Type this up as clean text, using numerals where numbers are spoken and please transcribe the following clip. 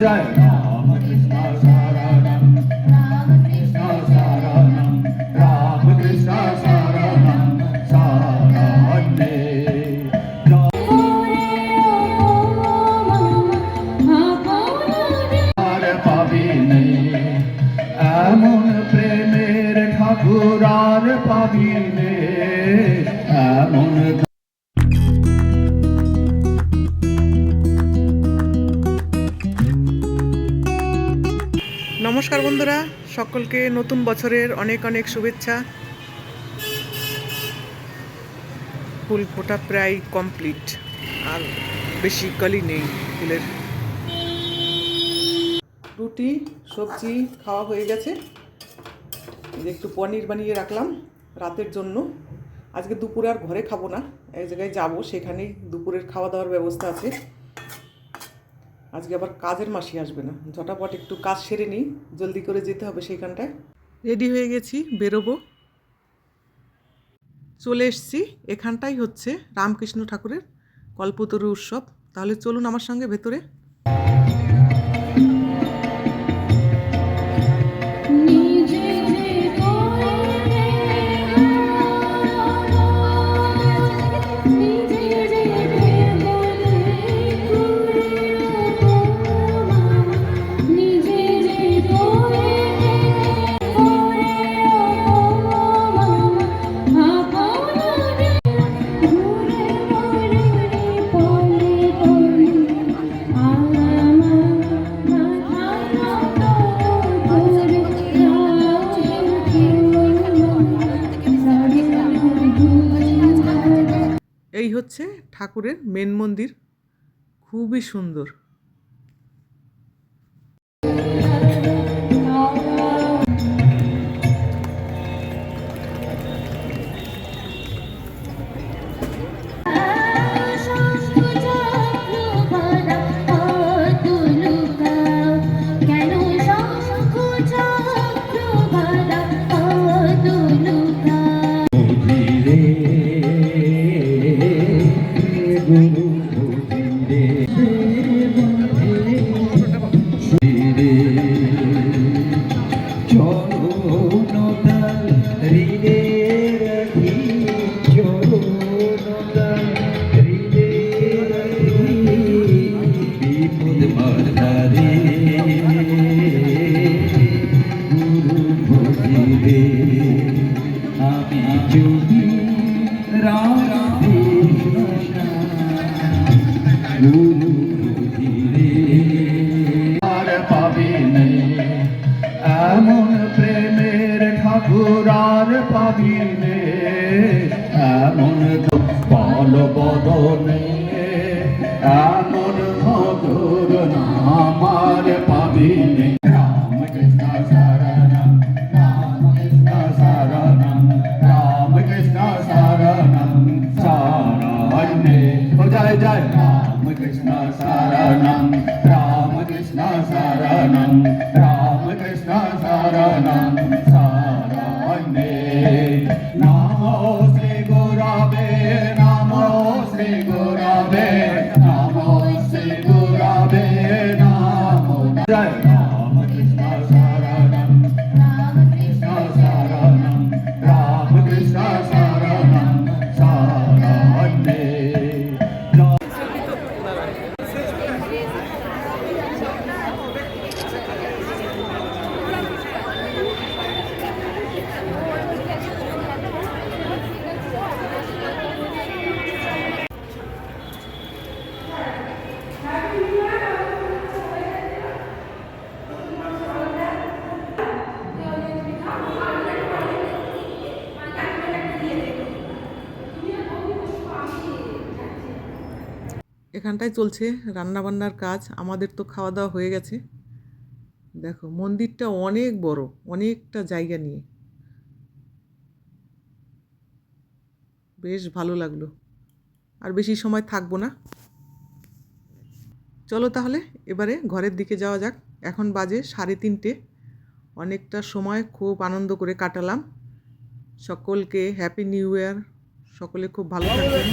जय राम कृष्ण शरणं राम कृष्ण शरणं राम कृष्ण शरणं शरण्ये আর পাবি নেই এমন প্রেমের ঠাকুর আর পাবি নেই এমন। নমস্কার বন্ধুরা, সকলকে নতুন বছরের অনেক অনেক শুভেচ্ছা। ফুল ফোটা প্রায় কমপ্লিট, আর বেশি কলি নেই ফুলের। রুটি সবজি খাওয়া হয়ে গেছে, একটু পনির বানিয়ে রাখলাম রাতের জন্য। আজকে দুপুরে আর ঘরে খাবো না, এক জায়গায় যাবো, সেখানেই দুপুরের খাওয়া দাওয়ার ব্যবস্থা আছে। আজকে আবার কাজের মাসি আসবে না, ঝটাপট একটু কাজ সেরে নিই, জলদি করে যেতে হবে সেইখানটায়। রেডি হয়ে গেছি, বেরোবো। চলে এসছি, এখানটাই হচ্ছে রামকৃষ্ণ ঠাকুরের কল্পতরু উৎসব। তাহলে চলুন আমার সঙ্গে ভেতরে। এই হচ্ছে ঠাকুরের মেন মন্দির, খুবই সুন্দর। আর পাবি নেই এমন প্রেমের ঠাকুর আর পাবি নেই এমন বল বদনে এমন মধুর নাম আর পাবি নেই। রাম কৃষ্ণ শরণম রাম কৃষ্ণ শরণম রাম কৃষ্ণ শরণম শরণ্যে। জয় জয় রাম কৃষ্ণ শরণম রাম কৃষ্ণ শরণম রাম কৃষ্ণ শরণম শরণ্যে। নমো শ্রী গুরবে নমো শ্রী গুরবে নমো শ্রী গুরবে নমো। জয় রাম কৃষ্ণ শরণম রাম কৃষ্ণ শরণম রাম কৃষ্ণ শরণম শরণ্যে। এখানটায় চলছে রান্নাবান্নার কাজ। আমাদের তো খাওয়া দাওয়া হয়ে গেছে। দেখো মন্দিরটা অনেক বড়, অনেকটা জায়গা নিয়ে, বেশ ভালো লাগলো। আর বেশি সময় থাকবো না, চলো তাহলে এবারে ঘরের দিকে যাওয়া যাক। এখন বাজে 3:30। অনেকটা সময় খুব আনন্দ করে কাটালাম। সকলকে হ্যাপি নিউ ইয়ার। সকলে খুব ভালো থাকবেন।